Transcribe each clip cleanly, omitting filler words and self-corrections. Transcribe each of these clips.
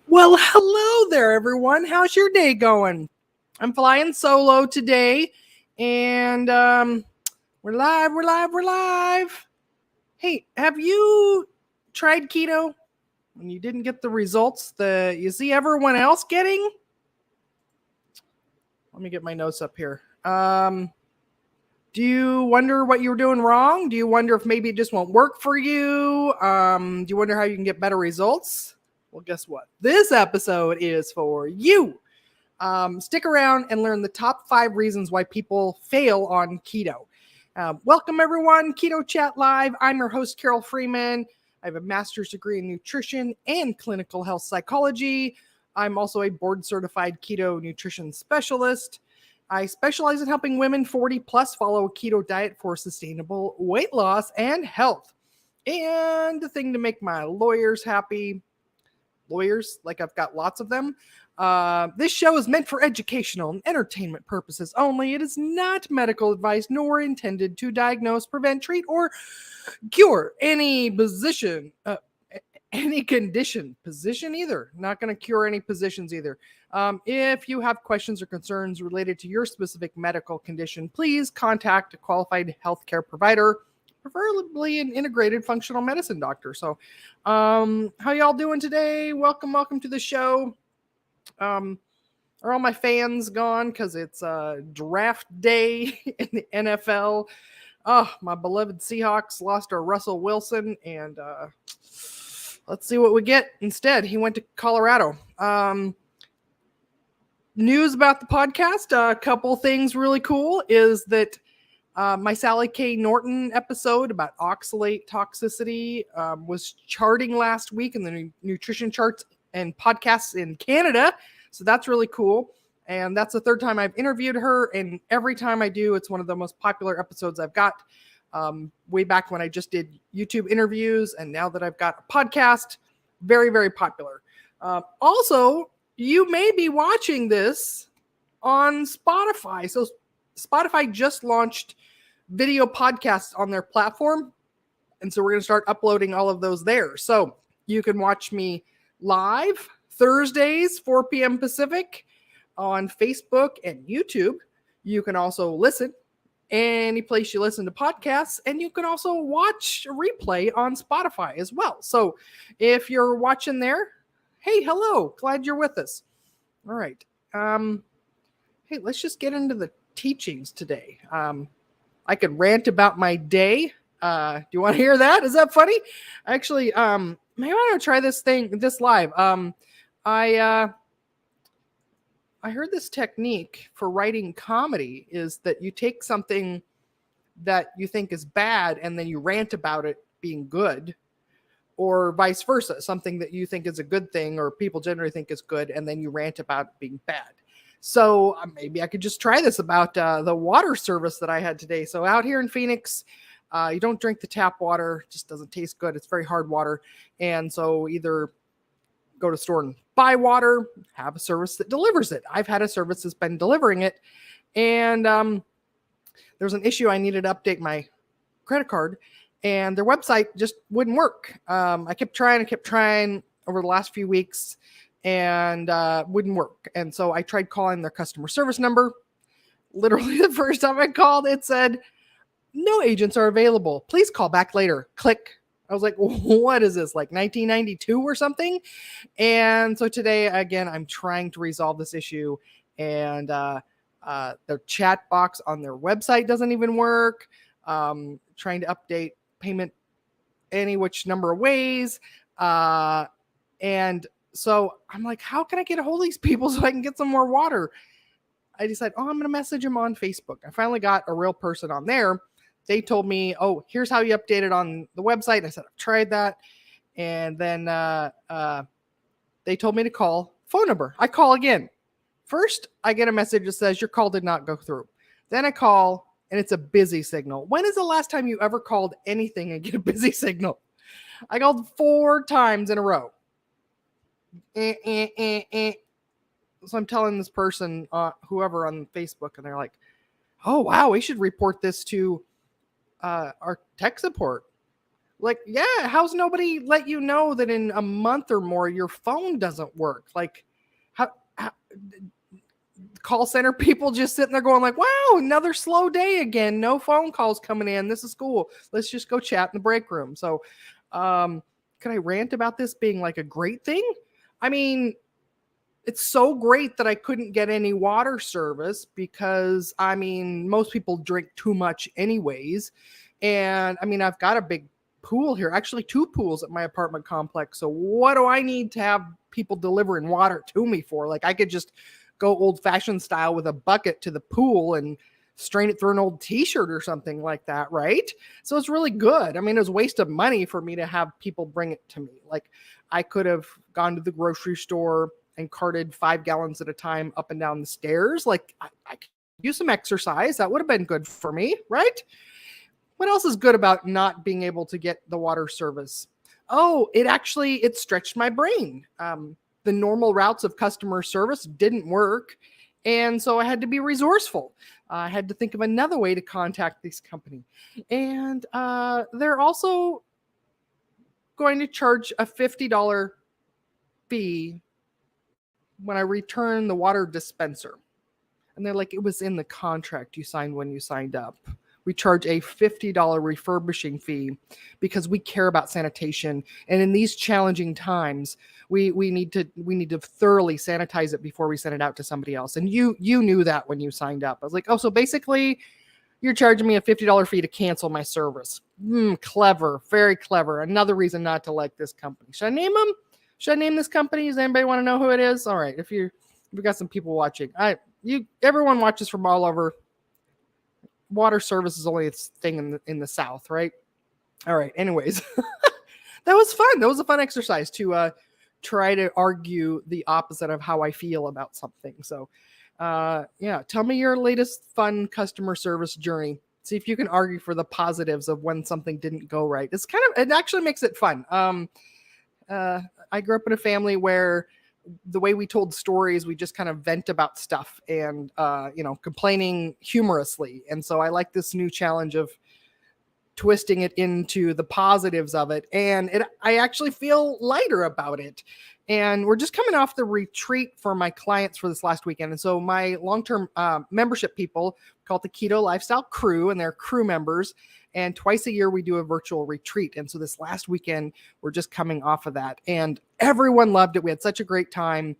Well, hello there, everyone. How's your day going? I'm flying solo today, and we're live, we're live, we're live. Hey, have you tried keto when you didn't get the results that you see everyone else getting? Let me get my notes up here. Do you wonder what you were doing wrong? Do you wonder if maybe it just won't work for you? Do you wonder how you can get better results? Well, guess what? This episode is for you. Stick around and learn the top 5 reasons why people fail on keto. Welcome, everyone. Keto Chat Live. I'm your host, Carole Freeman. I have a master's degree in nutrition and clinical health psychology. I'm also a board-certified keto nutrition specialist. I specialize in helping women 40 plus follow a keto diet for sustainable weight loss and health. And the thing to make my lawyers happy, lawyers, like I've got lots of them, this show is meant for educational and entertainment purposes only. It is not medical advice nor intended to diagnose, prevent, treat, or cure any position either. Not going to cure any positions either. If you have questions or concerns related to your specific medical condition, please contact a qualified healthcare provider, preferably an integrated functional medicine doctor. So, how y'all doing today? Welcome to the show. Are all my fans gone because it's draft day in the NFL? Oh, my beloved Seahawks lost to Russell Wilson, and let's see what we get instead. He went to Colorado. News about the podcast, a couple things really cool is that my Sally K. Norton episode about oxalate toxicity was charting last week in the nutrition charts and podcasts in Canada. So that's really cool. And that's the 3rd time I've interviewed her. And every time I do, it's one of the most popular episodes I've got. Way back when I just did YouTube interviews. And now that I've got a podcast, very, very popular. Also, you may be watching this on Spotify. So Spotify just launched video podcasts on their platform. And so we're going to start uploading all of those there. So you can watch me live Thursdays, 4 p.m. Pacific on Facebook and YouTube. You can also listen any place you listen to podcasts, and you can also watch a replay on Spotify as well. So if you're watching there, hey, hello, glad you're with us. All right. Hey, let's just get into the teachings today. I could rant about my day. Do you want to hear that? Is that funny? Actually, maybe I want to try this live. I heard this technique for writing comedy is that you take something that you think is bad and then you rant about it being good, or vice versa, something that you think is a good thing or people generally think is good, and then you rant about it being bad. So maybe I could just try this about the water service that I had today. So out here in Phoenix, you don't drink the tap water. It just doesn't taste good. It's very hard water. And so either go to the store and buy water, have a service that delivers it. I've had a service that's been delivering it. And there's an issue. I needed to update my credit card, and their website just wouldn't work. I kept trying over the last few weeks, and wouldn't work. And so I tried calling their customer service number. Literally the first time I called, it said, "No agents are available. Please call back later." Click. I was like, what is this, like 1992 or something? And so today, again, I'm trying to resolve this issue. And their chat box on their website doesn't even work. Trying to update payment any which number of ways. And so I'm like, how can I get a hold of these people so I can get some more water? I decided, I'm going to message them on Facebook. I finally got a real person on there. They told me, here's how you update it on the website. I said, I've tried that. And then they told me to call phone number. I call again. First, I get a message that says your call did not go through. Then I call, and it's a busy signal. When is the last time you ever called anything and get a busy signal? I called 4 times in a row. So I'm telling this person, whoever on Facebook, and they're like, oh, wow, we should report this to our tech support. Like, yeah, how's nobody let you know that in a month or more your phone doesn't work? Like, how call center people just sitting there going like, wow, another slow day again. No phone calls coming in. This is cool. Let's just go chat in the break room. So, can I rant about this being like a great thing? I mean, it's so great that I couldn't get any water service because I mean, most people drink too much anyways. And I mean, I've got a big pool here, actually two pools at my apartment complex. So what do I need to have people delivering water to me for? Like I could just go old fashioned style with a bucket to the pool and strain it through an old t-shirt or something like that, right? So it's really good. I mean, it was a waste of money for me to have people bring it to me. Like I could have gone to the grocery store and carted 5 gallons at a time up and down the stairs. Like I could use some exercise. That would have been good for me, right? What else is good about not being able to get the water service? Oh, it stretched my brain. The normal routes of customer service didn't work. And so I had to be resourceful. I had to think of another way to contact this company. And they're also going to charge a $50 fee when I return the water dispenser. And they're like, it was in the contract you signed when you signed up. We charge a $50 refurbishing fee because we care about sanitation. And in these challenging times, we need to thoroughly sanitize it before we send it out to somebody else. And you knew that when you signed up. I was like, oh, so basically you're charging me a $50 fee to cancel my service. Clever, very clever. Another reason not to like this company. Should I name them? Should I name this company? Does anybody want to know who it is? All right. If we've got some people watching, everyone watches from all over. Water service is only a thing in the South, right? All right. Anyways, that was fun. That was a fun exercise to try to argue the opposite of how I feel about something. So, yeah, tell me your latest fun customer service journey. See if you can argue for the positives of when something didn't go right. It actually makes it fun. I grew up in a family where the way we told stories, we just kind of vent about stuff and, complaining humorously. And so I like this new challenge of twisting it into the positives of it. And I actually feel lighter about it. And we're just coming off the retreat for my clients for this last weekend. And so my long-term membership people call it the Keto Lifestyle Crew, and they're crew members. And twice a year, we do a virtual retreat. And so this last weekend, we're just coming off of that. And everyone loved it. We had such a great time.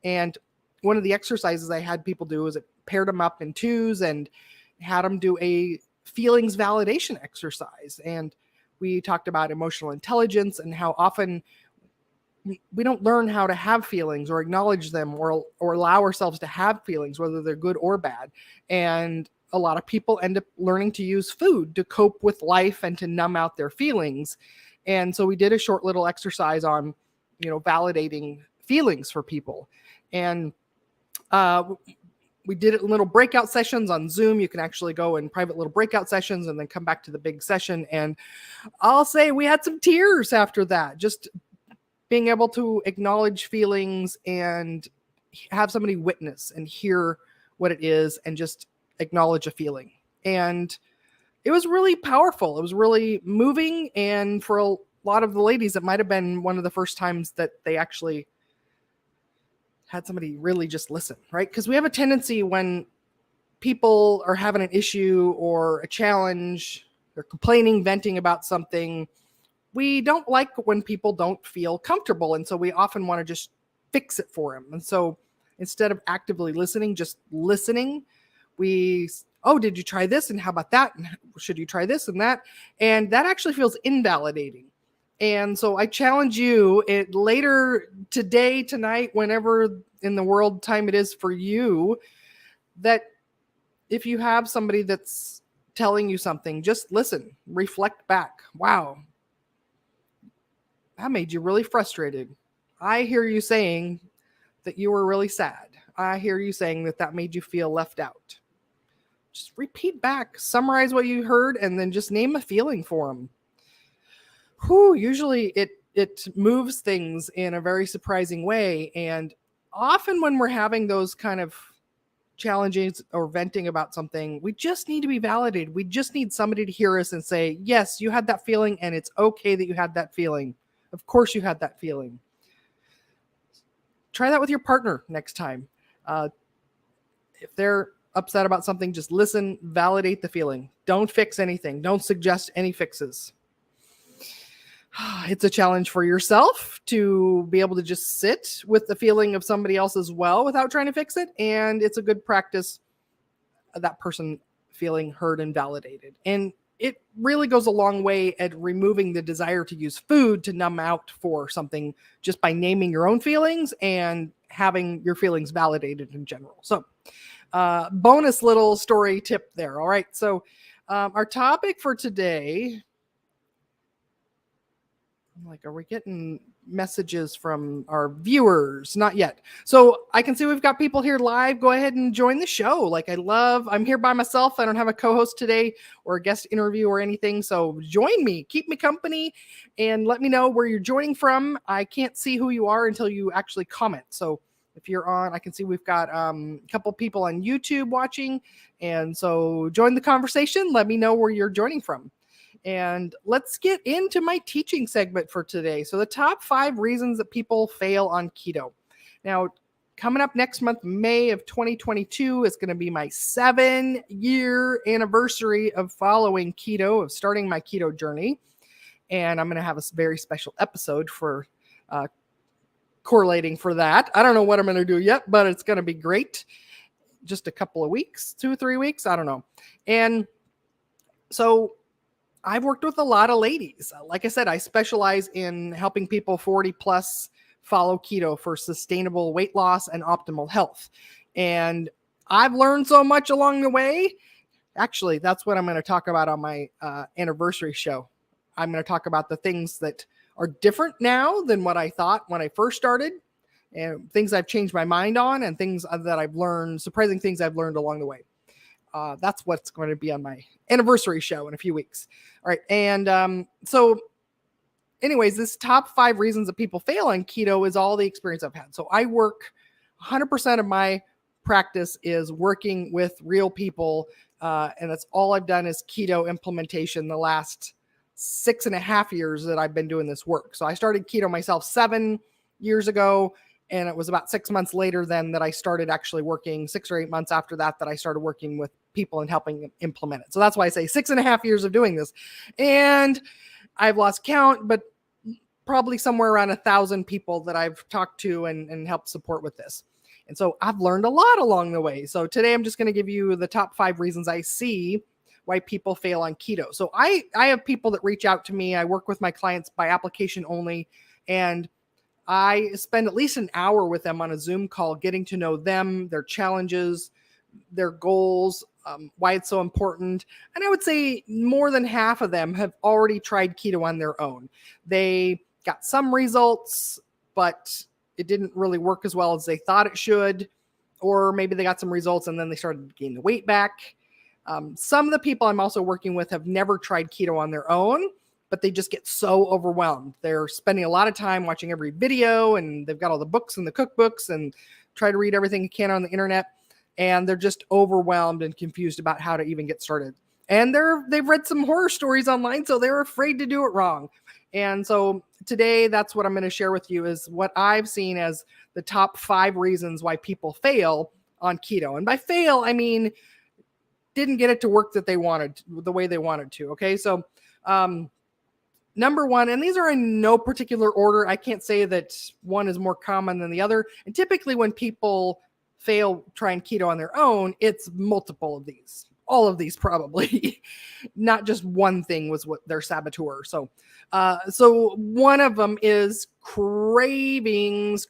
And one of the exercises I had people do is it paired them up in twos and had them do a feelings validation exercise. And we talked about emotional intelligence and how often we don't learn how to have feelings or acknowledge them or allow ourselves to have feelings, whether they're good or bad. And a lot of people end up learning to use food to cope with life and to numb out their feelings. And so we did a short little exercise on, validating feelings for people. And we did it in little breakout sessions on Zoom. You can actually go in private little breakout sessions and then come back to the big session. And I'll say we had some tears after that, just being able to acknowledge feelings and have somebody witness and hear what it is and just acknowledge a feeling. And it was really powerful. It was really moving. And for a lot of the ladies, it might have been one of the first times that they actually had somebody really just listen, right? Because we have a tendency when people are having an issue or a challenge, they're complaining, venting about something, we don't like when people don't feel comfortable. And so we often want to just fix it for them. And so instead of actively listening, just listening, did you try this? And how about that? And should you try this and that? And that actually feels invalidating. And so I challenge you later today, tonight, whenever in the world time it is for you, that if you have somebody that's telling you something, just listen, reflect back. Wow, that made you really frustrated. I hear you saying that you were really sad. I hear you saying that made you feel left out. Just repeat back, summarize what you heard, and then just name a feeling for them. Usually it moves things in a very surprising way. And often when we're having those kind of challenges or venting about something, we just need to be validated. We just need somebody to hear us and say, yes, you had that feeling and it's okay that you had that feeling. Of course you had that feeling. Try that with your partner next time. If they're upset about something, just listen, validate the feeling. Don't fix anything. Don't suggest any fixes. It's a challenge for yourself to be able to just sit with the feeling of somebody else as well without trying to fix it. And it's a good practice, that person feeling heard and validated. And it really goes a long way at removing the desire to use food to numb out for something just by naming your own feelings and having your feelings validated in general. So bonus little story tip there. All right. So our topic for today, I'm like, are we getting messages from our viewers? Not yet. So I can see we've got people here live. Go ahead and join the show. Like I'm here by myself. I don't have a co-host today or a guest interview or anything. So join me, keep me company, and let me know where you're joining from. I can't see who you are until you actually comment. So if you're on, I can see we've got a couple people on YouTube watching. And so join the conversation. Let me know where you're joining from. And let's get into my teaching segment for today. So the top 5 reasons that people fail on keto. Now, coming up next month, May of 2022, is going to be my 7-year anniversary of following keto, of starting my keto journey. And I'm going to have a very special episode for correlating for that. I don't know what I'm going to do yet, but it's going to be great. Just a couple of weeks, 2 or 3 weeks, I don't know. And so I've worked with a lot of ladies. Like I said, I specialize in helping people 40 plus follow keto for sustainable weight loss and optimal health. And I've learned so much along the way. Actually, that's what I'm going to talk about on my anniversary show. I'm going to talk about the things that are different now than what I thought when I first started, and things I've changed my mind on, and things that I've learned, surprising things I've learned along the way. That's what's going to be on my anniversary show in a few weeks. All right. And so anyways, this top 5 reasons that people fail on keto is all the experience I've had. So I work 100% of my practice is working with real people. And that's all I've done is keto implementation the last 6.5 years that I've been doing this work. So I started keto myself 7 years ago. And it was about 6 months later then that I started actually working, 6 or 8 months after that I started working with people and helping them implement it. So that's why I say 6.5 years of doing this. And I've lost count, but probably somewhere around 1,000 people that I've talked to and helped support with this. And so I've learned a lot along the way. So today I'm just going to give you the top 5 reasons I see why people fail on keto. So I have people that reach out to me. I work with my clients by application only, and I spend at least an hour with them on a Zoom call, getting to know them, their challenges, their goals, why it's so important. And I would say more than half of them have already tried keto on their own. They got some results, but it didn't really work as well as they thought it should. Or maybe they got some results and then they started to gain the weight back. Some of the people I'm also working with have never tried keto on their own, but they just get so overwhelmed. They're spending a lot of time watching every video, and they've got all the books and the cookbooks and try to read everything you can on the internet. And they're just overwhelmed and confused about how to even get started. And they've read some horror stories online, so they're afraid to do it wrong. And so today, that's what I'm going to share with you is what I've seen as the top 5 reasons why people fail on keto. And by fail, I mean, didn't get it to work that they wanted, the way they wanted to. Okay. So, number 1, and these are in no particular order. I can't say that one is more common than the other. And typically when people fail trying keto on their own, it's multiple of these, all of these probably, not just one thing was what their saboteur. So one of them is cravings,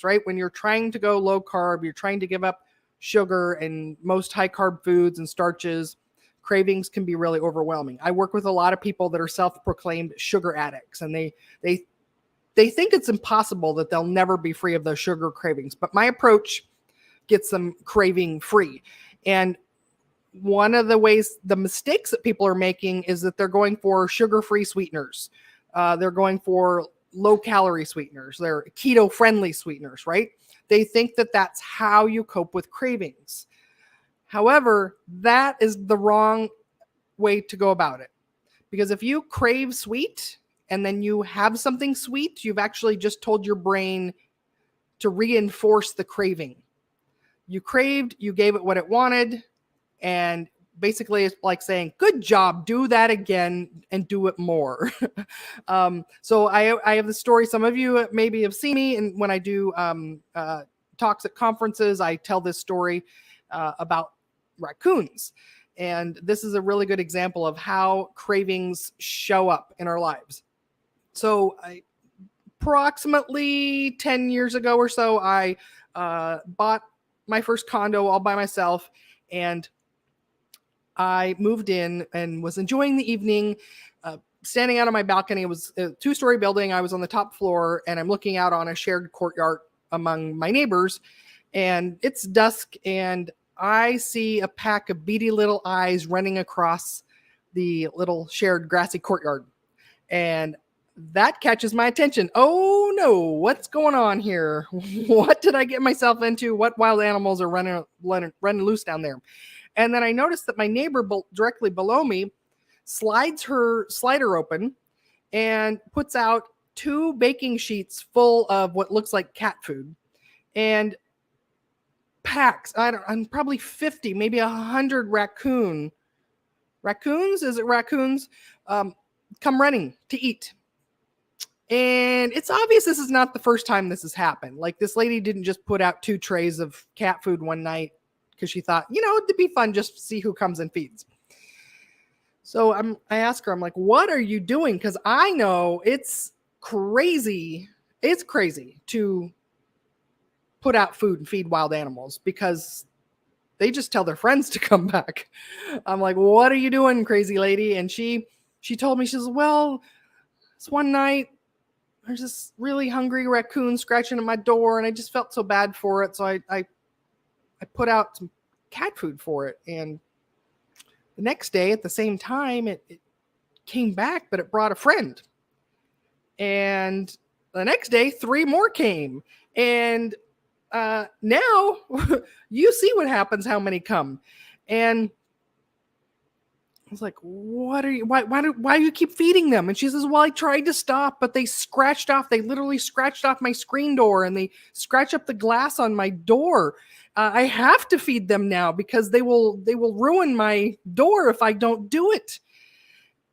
right? When you're trying to go low carb, you're trying to give up sugar and most high carb foods and starches, cravings can be really overwhelming. I work with a lot of people that are self-proclaimed sugar addicts, and they think it's impossible that they'll never be free of those sugar cravings. But my approach gets them craving free. And one of the mistakes that people are making is that they're going for sugar-free sweeteners. They're going for low-calorie sweeteners. They're keto-friendly sweeteners, right? They think that that's how you cope with cravings. However, that is the wrong way to go about it. Because if you crave sweet and then you have something sweet, you've actually just told your brain to reinforce the craving. You craved, you gave it what it wanted, and basically it's like saying, good job, do that again and do it more. So I have the story. Some of you maybe have seen me, and when I do talks at conferences, I tell this story about raccoons. And this is a really good example of how cravings show up in our lives. So approximately 10 years ago or so, I bought my first condo all by myself, and I moved in and was enjoying the evening, standing out on my balcony. It was a 2-story building. I was on the top floor, and I'm looking out on a shared courtyard among my neighbors, and it's dusk, and I see a pack of beady little eyes running across the little shared grassy courtyard. And that catches my attention. Oh no, what's going on here? What did I get myself into? What wild animals are running loose down there? And then I noticed that my neighbor directly below me slides her slider open and puts out 2 baking sheets full of what looks like cat food. And packs, I'm probably 50, maybe 100 raccoons, is it raccoons, come running to eat. And it's obvious this is not the first time this has happened. Like, this lady didn't just put out 2 trays of cat food one night because she thought, it'd be fun just to see who comes and feeds. So I ask her, I'm like, what are you doing? Because I know it's crazy. It's crazy to put out food and feed wild animals because they just tell their friends to come back. I'm like, what are you doing, crazy lady? And she told me, she says, well, this one night there's this really hungry raccoon scratching at my door, and I just felt so bad for it. So I put out some cat food for it. And the next day at the same time, it came back, but it brought a friend. And the next day, 3 more came. And now you see what happens, how many come. And I was like, why do you keep feeding them? And she says, well, I tried to stop, but they literally scratched off my screen door, and they scratch up the glass on my door. I have to feed them now because they will ruin my door if I don't do it.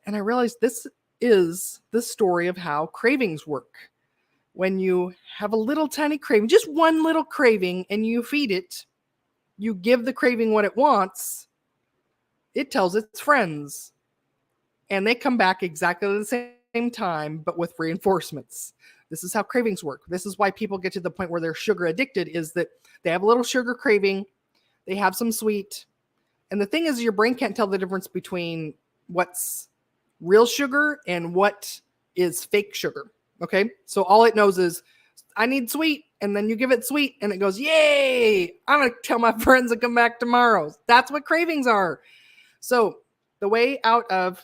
And I realized this is the story of how cravings work. When you have a little tiny craving, just one little craving, and you feed it, you give the craving what it wants, it tells its friends, and they come back exactly at the same time, but with reinforcements. This is how cravings work. This is why people get to the point where they're sugar addicted, is that they have a little sugar craving, they have some sweet, and the thing is, your brain can't tell the difference between what's real sugar and what is fake sugar. Okay, so all it knows is, I need sweet, and then you give it sweet, and it goes, yay, I'm going to tell my friends to come back tomorrow. That's what cravings are. So the way out of,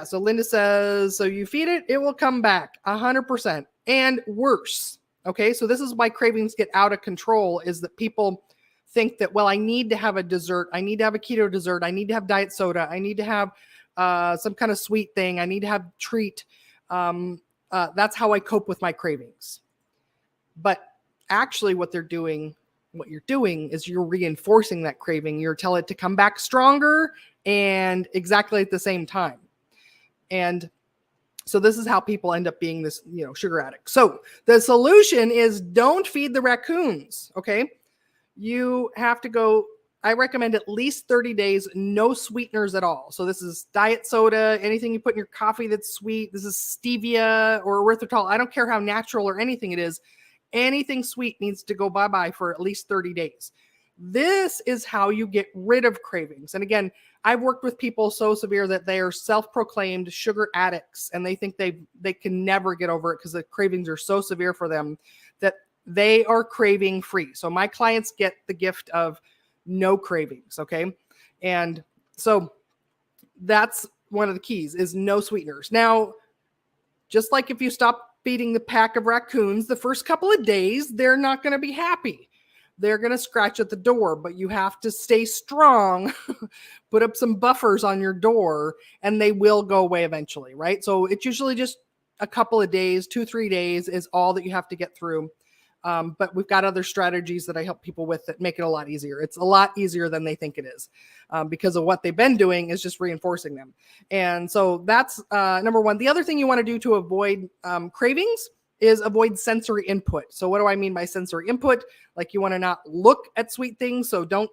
so Linda says, so you feed it, it will come back 100% and worse. Okay, so this is why cravings get out of control, is that people think that, well, I need to have a dessert. I need to have a keto dessert. I need to have diet soda. I need to have some kind of sweet thing. I need to have treat. That's how I cope with my cravings. But actually what you're doing is you're reinforcing that craving. You're telling it to come back stronger and exactly at the same time. And so this is how people end up being this, sugar addict. So the solution is, don't feed the raccoons. Okay. You have to go, I recommend at least 30 days, no sweeteners at all. So this is diet soda, anything you put in your coffee that's sweet. This is stevia or erythritol. I don't care how natural or anything it is. Anything sweet needs to go bye-bye for at least 30 days. This is how you get rid of cravings. And again, I've worked with people so severe that they are self-proclaimed sugar addicts, and they think they can never get over it because the cravings are so severe for them that they are craving free. So my clients get the gift of no cravings. Okay. And so that's one of the keys, is no sweeteners. Now, just like if you stop feeding the pack of raccoons, the first couple of days, they're not going to be happy. They're going to scratch at the door, but you have to stay strong, put up some buffers on your door, and they will go away eventually, right? So it's usually just a couple of days, 2-3 days is all that you have to get through. But we've got other strategies that I help people with that make it a lot easier. It's a lot easier than they think it is because of what they've been doing is just reinforcing them. And so that's number one. The other thing you want to do to avoid cravings is avoid sensory input. So what do I mean by sensory input? Like you want to not look at sweet things. So don't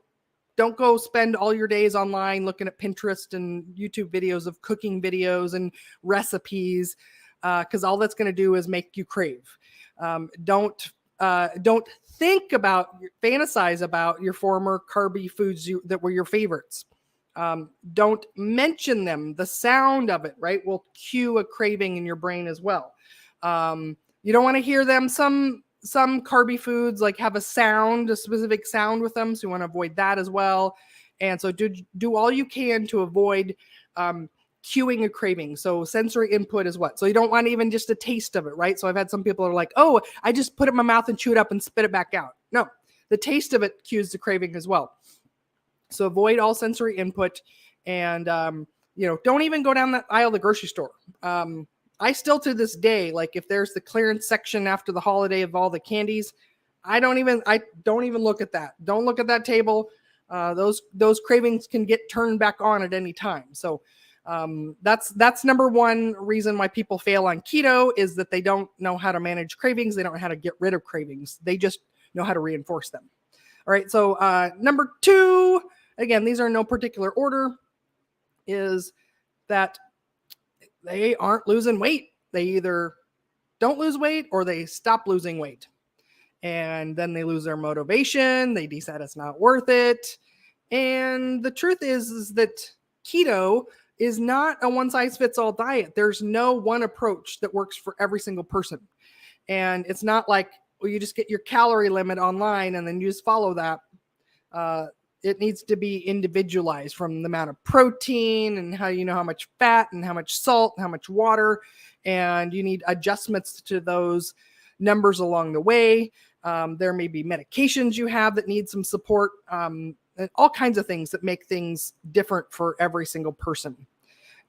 go spend all your days online looking at Pinterest and YouTube videos of cooking videos and recipes because all that's going to do is make you crave. Don't fantasize about your former carby foods that were your favorites. Don't mention them. The sound of it, right, will cue a craving in your brain as well. You don't want to hear them. Some carby foods like have a specific sound with them. So you want to avoid that as well. And so do all you can to avoid cueing a craving. So sensory input is what? So you don't want even just a taste of it, right? So I've had some people are like, oh, I just put it in my mouth and chew it up and spit it back out. No, the taste of it cues the craving as well. So avoid all sensory input and, don't even go down that aisle of the grocery store. I still to this day, like if there's the clearance section after the holiday of all the candies, I don't even look at that. Don't look at that table. Those cravings can get turned back on at any time. So that's number one reason why people fail on keto is that they don't know how to manage cravings. They don't know how to get rid of cravings. They just know how to reinforce them. All right. So number two, again, these are in no particular order, is that they aren't losing weight. They either don't lose weight or they stop losing weight. And then they lose their motivation. They decide it's not worth it. And the truth is that keto is not a one-size-fits-all diet. There's no one approach that works for every single person. And it's not like, well, you just get your calorie limit online and then you just follow that. It needs to be individualized from the amount of protein and how much fat and how much salt and how much water. And you need adjustments to those numbers along the way. There may be medications you have that need some support, and all kinds of things that make things different for every single person.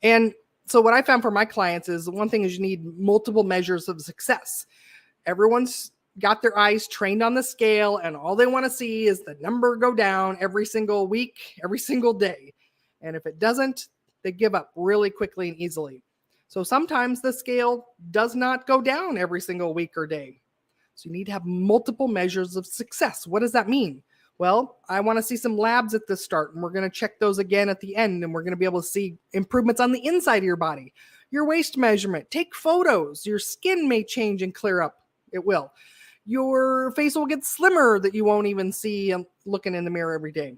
And so what I found for my clients is one thing is you need multiple measures of success. Everyone's got their eyes trained on the scale and all they want to see is the number go down every single week, every single day. And if it doesn't, they give up really quickly and easily. So sometimes the scale does not go down every single week or day. So you need to have multiple measures of success. What does that mean? Well, I want to see some labs at the start, and we're going to check those again at the end, and we're going to be able to see improvements on the inside of your body. Your waist measurement, take photos. Your skin may change and clear up. It will. Your face will get slimmer that you won't even see looking in the mirror every day.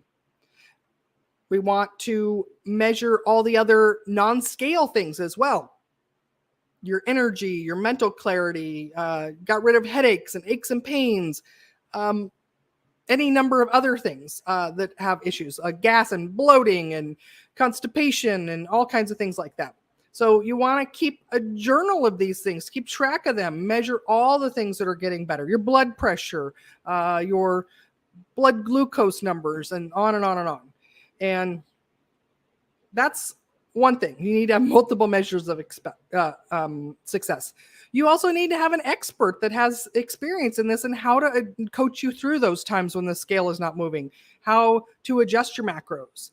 We want to measure all the other non-scale things as well. Your energy, your mental clarity, got rid of headaches and aches and pains, any number of other things that have issues, gas and bloating and constipation and all kinds of things like that. So you want to keep a journal of these things, keep track of them, measure all the things that are getting better, your blood pressure, your blood glucose numbers, and on and on and on. And that's one thing. You need to have multiple measures of success. You also need to have an expert that has experience in this and how to coach you through those times when the scale is not moving, how to adjust your macros.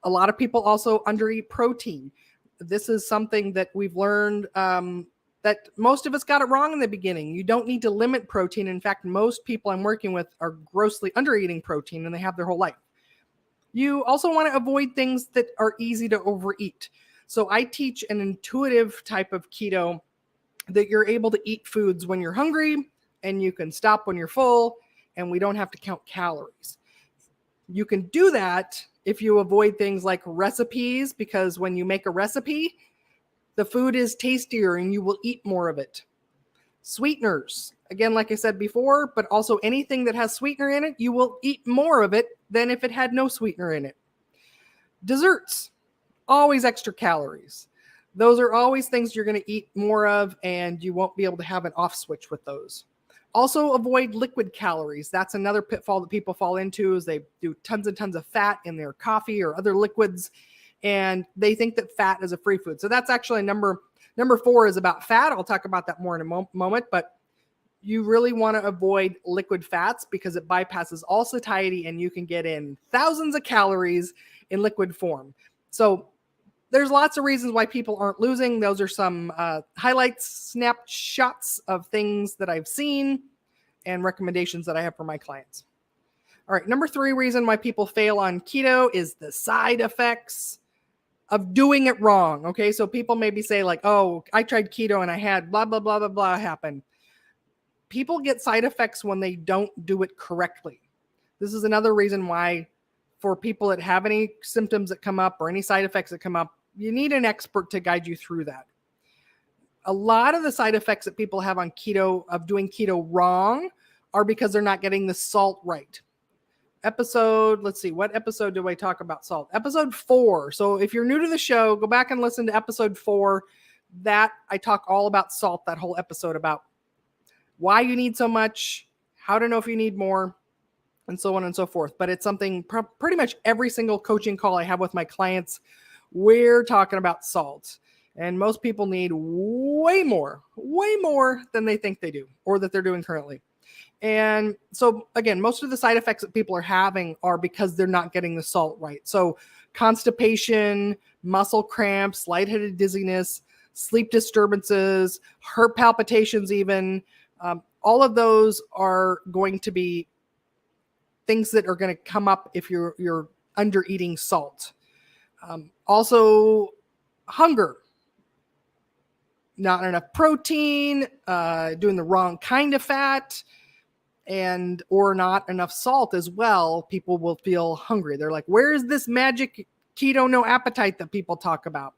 A lot of people also undereat protein. This is something that we've learned that most of us got it wrong in the beginning. You don't need to limit protein. In fact, most people I'm working with are grossly undereating protein and they have their whole life. You also want to avoid things that are easy to overeat. So I teach an intuitive type of keto that you're able to eat foods when you're hungry and you can stop when you're full, and we don't have to count calories. You can do that if you avoid things like recipes, because when you make a recipe, the food is tastier and you will eat more of it. Sweeteners, again, like I said before, but also anything that has sweetener in it, you will eat more of it than if it had no sweetener in it. Desserts, always extra calories. those are always things you're going to eat more of, and you won't be able to have an off switch with those. Also, avoid liquid calories. That's another pitfall that people fall into, is they do tons and tons of fat in their coffee or other liquids, and they think that fat is a free food. So that's actually number 4 is about fat. I'll talk about that more in a moment, but you really want to avoid liquid fats because it bypasses all satiety and you can get in thousands of calories in liquid form. So there's lots of reasons why people aren't losing. Those are some highlights, snapshots of things that I've seen and recommendations that I have for my clients. All right, number 3 reason why people fail on keto is the side effects of doing it wrong. Okay, so people maybe say like, oh, I tried keto and I had blah, blah, blah, blah, blah happen. People get side effects when they don't do it correctly. This is another reason why for people that have any symptoms that come up or any side effects that come up, you need an expert to guide you through that. A lot of the side effects that people have on keto, of doing keto wrong, are because they're not getting the salt right. Let's see, what episode do I talk about salt? Episode 4. So if you're new to the show, go back and listen to episode 4. That I talk all about salt, that whole episode, about why you need so much, how to know if you need more, and so on and so forth. But it's something pretty much every single coaching call I have with my clients, we're talking about salt. And most people need way more than they think they do or that they're doing currently. And so again, most of the side effects that people are having are because they're not getting the salt right. So constipation, muscle cramps, lightheaded dizziness, sleep disturbances, heart palpitations even, all of those are going to be things that are going to come up if you're under eating salt. Also, hunger, not enough protein, doing the wrong kind of fat, and or not enough salt as well. People will feel hungry. They're like, where is this magic keto no appetite that people talk about?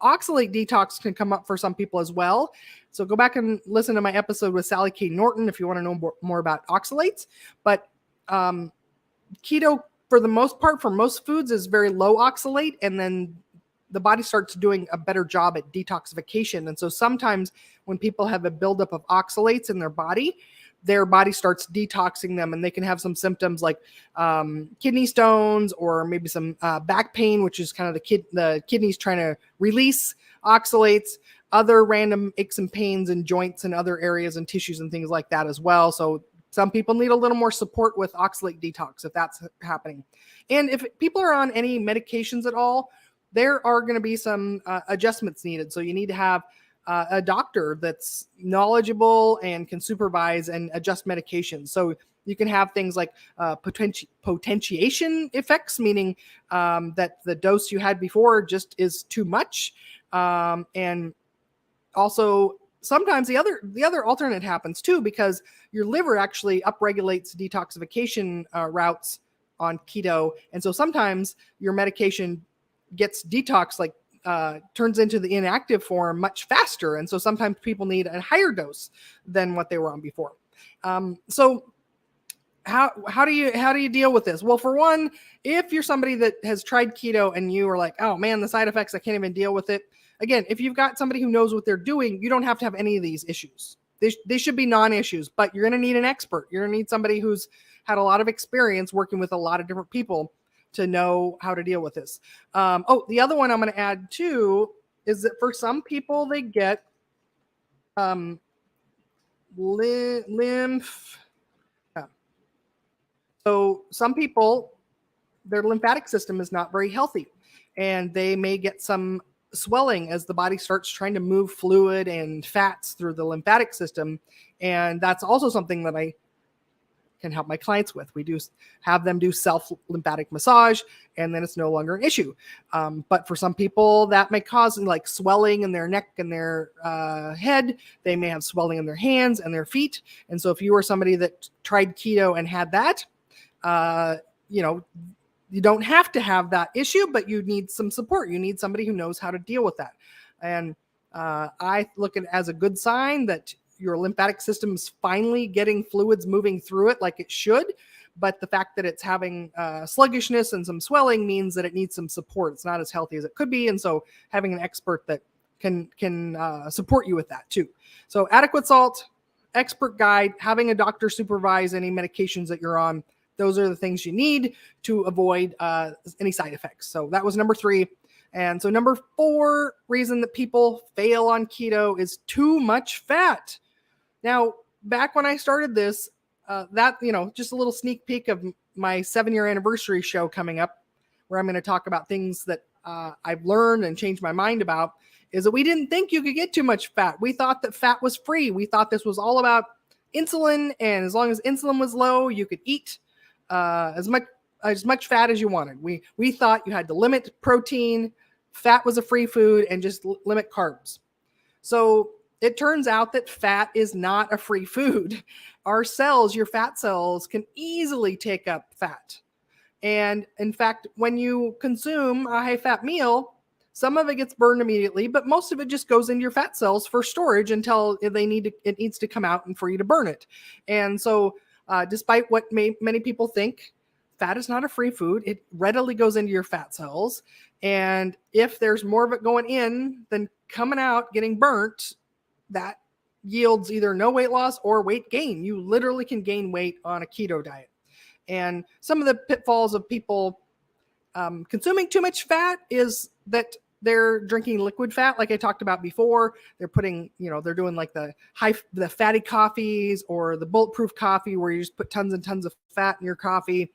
Oxalate detox can come up for some people as well. So go back and listen to my episode with Sally K. Norton if you want to know more about oxalates. But keto, for the most part, for most foods, is very low oxalate, and then the body starts doing a better job at detoxification. And so sometimes when people have a buildup of oxalates in their body starts detoxing them, and they can have some symptoms like kidney stones, or maybe some back pain, which is kind of the kidneys trying to release oxalates, other random aches and pains in joints and other areas and tissues and things like that as well. So some people need a little more support with oxalate detox if that's happening. And if people are on any medications at all, there are going to be some adjustments needed. So you need to have a doctor that's knowledgeable and can supervise and adjust medications. So you can have things like potentiation effects, meaning that the dose you had before just is too much. And also sometimes the other alternate happens too, because your liver actually upregulates detoxification routes on keto. And so sometimes your medication gets detoxed, like turns into the inactive form much faster. And so sometimes people need a higher dose than what they were on before. So how do you deal with this? Well, for one, if you're somebody that has tried keto and you are like, oh man, the side effects, I can't even deal with it. Again, if you've got somebody who knows what they're doing, you don't have to have any of these issues. They should be non-issues, but you're going to need an expert. You're going to need somebody who's had a lot of experience working with a lot of different people to know how to deal with this. The other one I'm going to add too is that for some people, they get lymph. So some people, their lymphatic system is not very healthy, and they may get some swelling as the body starts trying to move fluid and fats through the lymphatic system. And that's also something that I can help my clients with. We do have them do self-lymphatic massage, and then it's no longer an issue. But for some people, that may cause like swelling in their neck and their head. They may have swelling in their hands and their feet. And so if you were somebody that tried keto and had that, you don't have to have that issue, but you need some support. You need somebody who knows how to deal with that. And I look at it as a good sign that your lymphatic system is finally getting fluids moving through it like it should. but the fact that it's having sluggishness and some swelling means that it needs some support. It's not as healthy as it could be. And so having an expert that can support you with that too. So adequate salt, expert guide, having a doctor supervise any medications that you're on. Those are the things you need to avoid any side effects. So that was number 3. And so number 4 reason that people fail on keto is too much fat. Now, back when I started this, just a little sneak peek of my 7-year anniversary show coming up, where I'm going to talk about things that I've learned and changed my mind about, is that we didn't think you could get too much fat. We thought that fat was free. We thought this was all about insulin, and as long as insulin was low, you could eat as much fat as you wanted. We thought you had to limit protein, fat was a free food, and just limit carbs. So it turns out that fat is not a free food. Our cells, your fat cells, can easily take up fat. And in fact, when you consume a high-fat meal, some of it gets burned immediately, but most of it just goes into your fat cells for storage until it needs to come out and for you to burn it. And so despite what many people think, fat is not a free food. It readily goes into your fat cells. And if there's more of it going in than coming out, getting burnt, that yields either no weight loss or weight gain. You literally can gain weight on a keto diet. And some of the pitfalls of people consuming too much fat is that they're drinking liquid fat, like I talked about before. They're putting, they're doing like the fatty coffees or the bulletproof coffee where you just put tons and tons of fat in your coffee.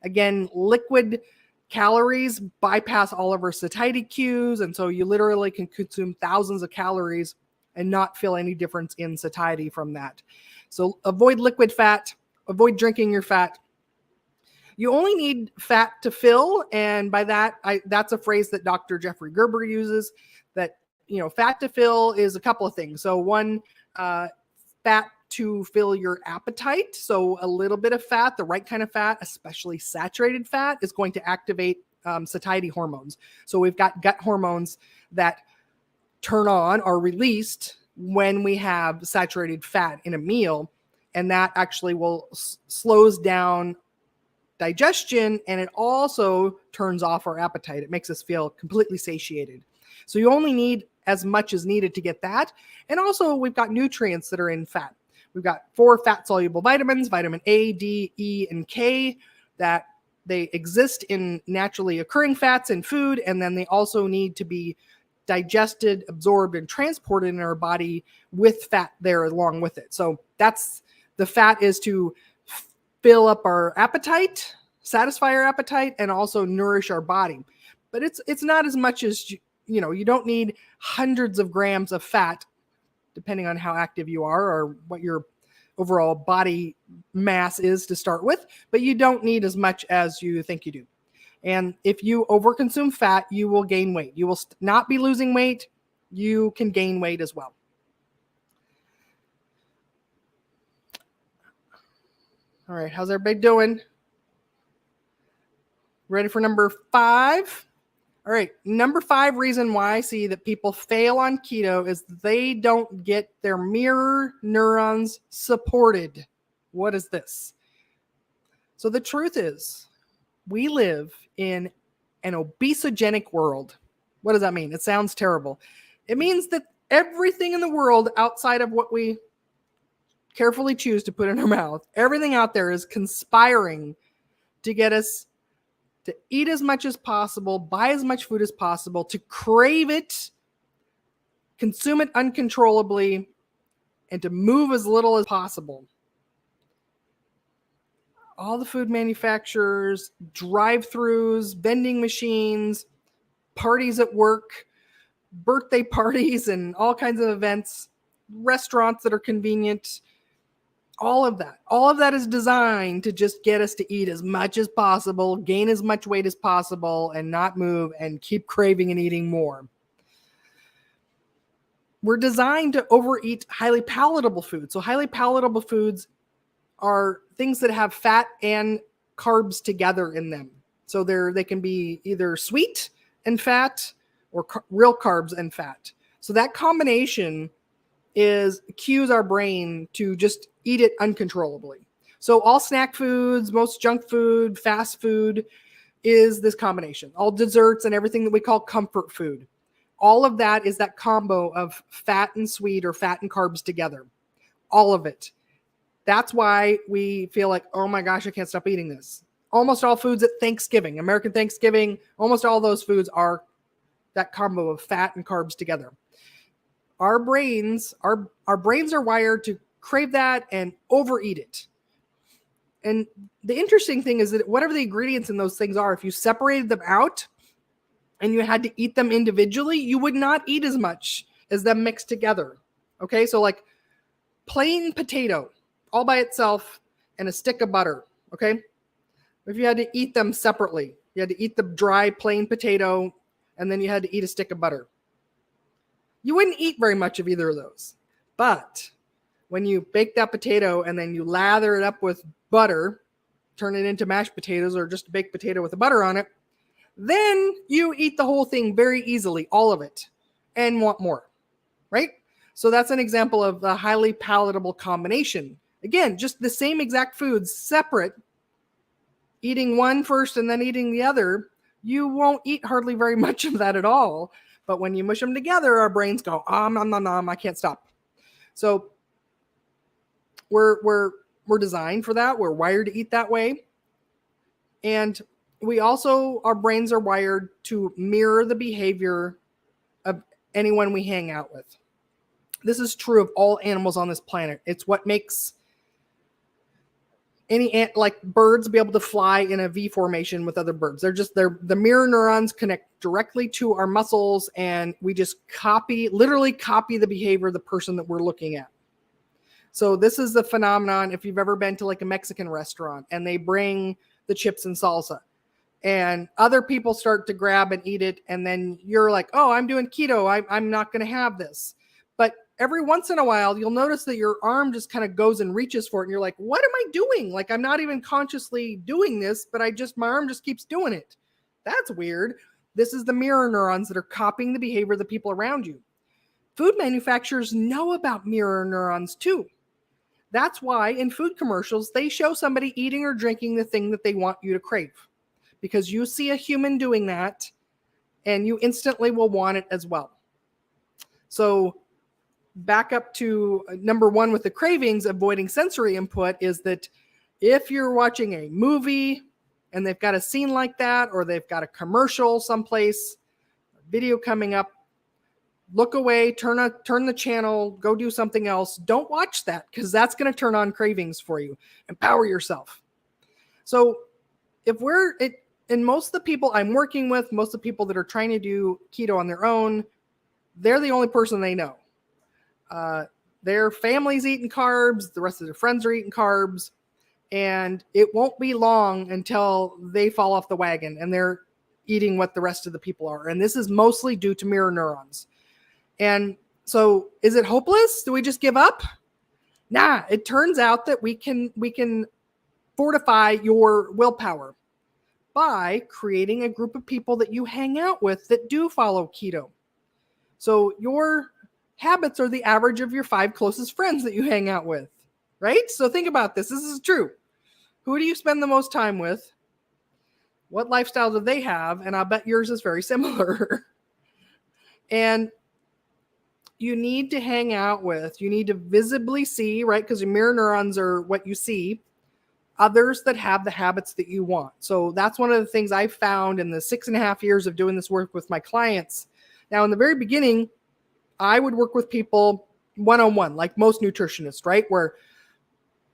Again, liquid calories bypass all of our satiety cues. And so you literally can consume thousands of calories and not feel any difference in satiety from that. So avoid liquid fat, avoid drinking your fat. You only need fat to fill. And by that, that's a phrase that Dr. Jeffrey Gerber uses, that, fat to fill is a couple of things. So one, fat to fill your appetite. So a little bit of fat, the right kind of fat, especially saturated fat, is going to activate satiety hormones. So we've got gut hormones that turn on or released when we have saturated fat in a meal. And that actually slows down digestion, and it also turns off our appetite. It makes us feel completely satiated. So you only need as much as needed to get that. And also we've got nutrients that are in fat. We've got 4 fat-soluble vitamins, vitamin A, D, E, and K, that they exist in naturally occurring fats in food, and then they also need to be digested, absorbed, and transported in our body with fat there along with it. So the fat is to fill up our appetite, satisfy our appetite, and also nourish our body. But it's not as much as, you don't need hundreds of grams of fat, depending on how active you are or what your overall body mass is to start with, but you don't need as much as you think you do. And if you overconsume fat, you will gain weight. You will not be losing weight. You can gain weight as well. All right, how's everybody doing? Ready for number 5? All right, number 5 reason why I see that people fail on keto is they don't get their mirror neurons supported. What is this? So the truth is, we live in an obesogenic world. What does that mean? It sounds terrible. It means that everything in the world outside of what we carefully choose to put in our mouth, everything out there is conspiring to get us to eat as much as possible, buy as much food as possible, to crave it, consume it uncontrollably, and to move as little as possible. All the food manufacturers, drive-thrus, vending machines, parties at work, birthday parties, and all kinds of events, restaurants that are convenient, all of that is designed to just get us to eat as much as possible, gain as much weight as possible, and not move and keep craving and eating more. We're designed to overeat highly palatable foods. So highly palatable foods are things that have fat and carbs together in them. So they can be either sweet and fat or real carbs and fat. So that combination cues our brain to just eat it uncontrollably. So all snack foods, most junk food, fast food is this combination. All desserts and everything that we call comfort food. All of that is that combo of fat and sweet or fat and carbs together. All of it. That's why we feel like, oh my gosh, I can't stop eating this. Almost all foods at Thanksgiving, American Thanksgiving, almost all those foods are that combo of fat and carbs together. Our brains are wired to crave that and overeat it. And the interesting thing is that whatever the ingredients in those things are, if you separated them out and you had to eat them individually, you would not eat as much as them mixed together. Okay, so like plain potato all by itself and a stick of butter. Okay, if you had to eat them separately, you had to eat the dry plain potato and then you had to eat a stick of butter. You wouldn't eat very much of either of those. But when you bake that potato and then you lather it up with butter, turn it into mashed potatoes or just a baked potato with the butter on it, then you eat the whole thing very easily, all of it, and want more, right? So that's an example of the highly palatable combination. Again, just the same exact foods, separate, eating one first and then eating the other, you won't eat hardly very much of that at all. But when you mush them together, our brains go, nom, nom, nom, I can't stop. So we're designed for that. We're wired to eat that way. And we also, our brains are wired to mirror the behavior of anyone we hang out with. This is true of all animals on this planet. It's what makes any ant, like birds, be able to fly in a V formation with other birds. The mirror neurons connect directly to our muscles, and we just literally copy the behavior of the person that we're looking at. So this is the phenomenon. If you've ever been to like a Mexican restaurant and they bring the chips and salsa and other people start to grab and eat it, and then you're like, oh, I'm doing keto, I'm not going to have this. But every once in a while, you'll notice that your arm just kind of goes and reaches for it. And you're like, what am I doing? Like, I'm not even consciously doing this, but my arm just keeps doing it. That's weird. This is the mirror neurons that are copying the behavior of the people around you. Food manufacturers know about mirror neurons too. That's why in food commercials, they show somebody eating or drinking the thing that they want you to crave. Because you see a human doing that, and you instantly will want it as well. So back up to number one with the cravings, avoiding sensory input, is that if you're watching a movie and they've got a scene like that, or they've got a commercial someplace, a video coming up, look away, turn the channel, go do something else. Don't watch that, because that's going to turn on cravings for you. Empower yourself. So and most of the people I'm working with, most of the people that are trying to do keto on their own, they're the only person they know. Their family's eating carbs, the rest of their friends are eating carbs, and it won't be long until they fall off the wagon and they're eating what the rest of the people are. And this is mostly due to mirror neurons. And so is it hopeless? Do we just give up? Nah, it turns out that we can fortify your willpower by creating a group of people that you hang out with that do follow keto. So your habits are the average of your 5 closest friends that you hang out with, right? So think about this. This is true. Who do you spend the most time with? What lifestyle do they have? And I'll bet yours is very similar. And you need to hang out with, you need to visibly see, right? Because your mirror neurons are what you see, others that have the habits that you want. So that's one of the things I found in the 6.5 years of doing this work with my clients. Now, in the very beginning, I would work with people one-on-one, like most nutritionists, right? Where,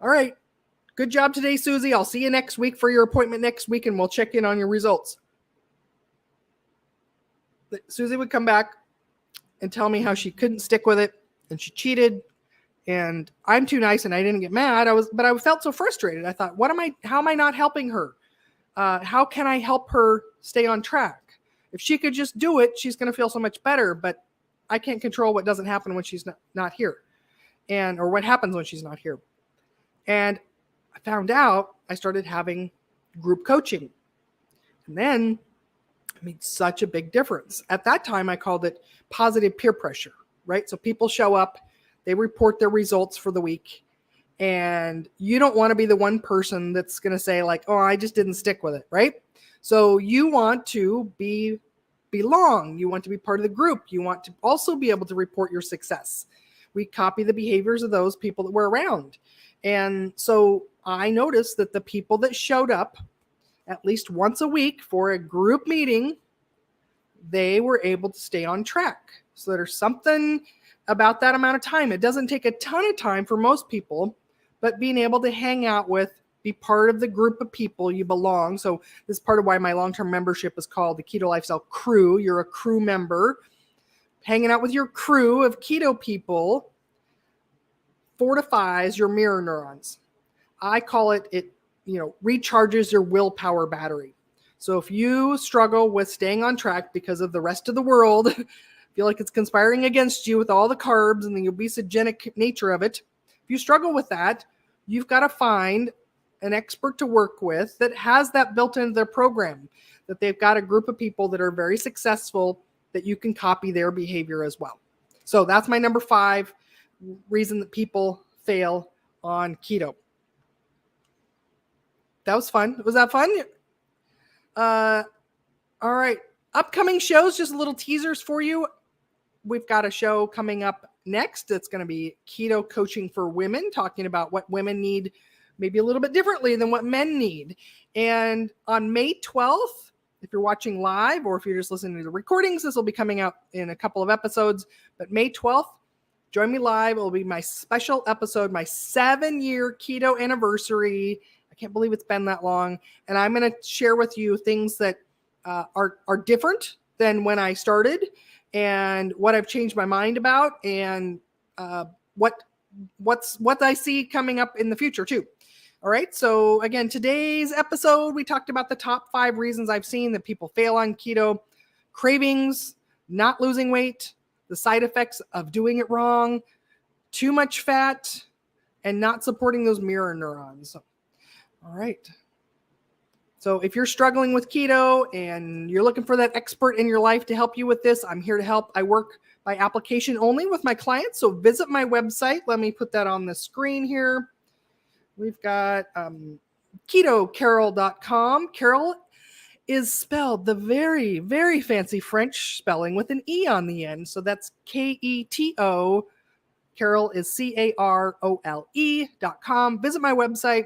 all right, good job today, Susie. I'll see you next week for your appointment next week, and we'll check in on your results. Susie would come back and tell me how she couldn't stick with it and she cheated, and I'm too nice and I didn't get mad. But I felt so frustrated. I thought, how am I not helping her? How can I help her stay on track? If she could just do it, she's going to feel so much better, but I can't control what doesn't happen when she's not here, or what happens when she's not here. And I found out I started having group coaching, and then it made such a big difference. At that time, I called it positive peer pressure, right? So people show up, they report their results for the week, And you don't want to be the one person that's going to say like, oh, I just didn't stick with it, right? So you want to belong. You want to be part of the group. You want to also be able to report your success. We copy the behaviors of those people that we're around. And so I noticed that the people that showed up at least once a week for a group meeting, they were able to stay on track. So there's something about that amount of time. It doesn't take a ton of time for most people, but being able to hang out with, be part of the group of people you belong. So this is part of why my long-term membership is called the Keto Lifestyle Crew. You're a crew member. Hanging out with your crew of keto people fortifies your mirror neurons. I call it recharges your willpower battery. So if you struggle with staying on track because of the rest of the world, feel like it's conspiring against you with all the carbs and the obesogenic nature of it, if you struggle with that, you've got to find an expert to work with that has that built into their program, that they've got a group of people that are very successful that you can copy their behavior as well. So that's my number 5 reason that people fail on keto. That was fun. Was that fun? All right. Upcoming shows, just little teasers for you. We've got a show coming up next. It's going to be Keto Coaching for Women, talking about what women need maybe a little bit differently than what men need. And on May 12th, if you're watching live or if you're just listening to the recordings, this will be coming out in a couple of episodes. But May 12th, join me live. It will be my special episode, my 7-year keto anniversary. I can't believe it's been that long. And I'm going to share with you things that are different than when I started, and what I've changed my mind about, and what I see coming up in the future too. All right. So again, today's episode, we talked about the top 5 reasons I've seen that people fail on keto: cravings, not losing weight, the side effects of doing it wrong, too much fat, and not supporting those mirror neurons. All right. So if you're struggling with keto and you're looking for that expert in your life to help you with this, I'm here to help. I work by application only with my clients. So visit my website. Let me put that on the screen here. We've got ketocarole.com. Carole is spelled the very, very fancy French spelling with an E on the end. So that's Keto. Carole is CAROLE.com. Visit my website.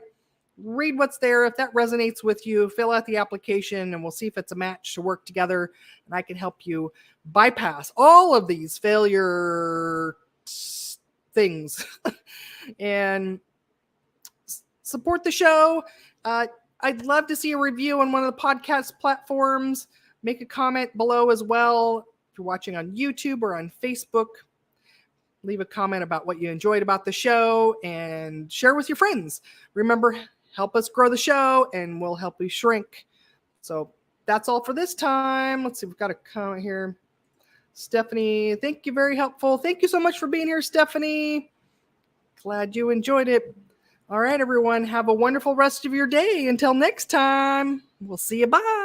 Read what's there. If that resonates with you, fill out the application and we'll see if it's a match to work together, and I can help you bypass all of these failure things and support the show. I'd love to see a review on one of the podcast platforms. Make a comment below as well. If you're watching on YouTube or on Facebook, leave a comment about what you enjoyed about the show and share with your friends. Remember, help us grow the show and we'll help you shrink. So that's all for this time. Let's see, we've got a comment here. Stephanie, thank you, very helpful. Thank you so much for being here, Stephanie. Glad you enjoyed it. All right, everyone, have a wonderful rest of your day. Until next time, we'll see you. Bye.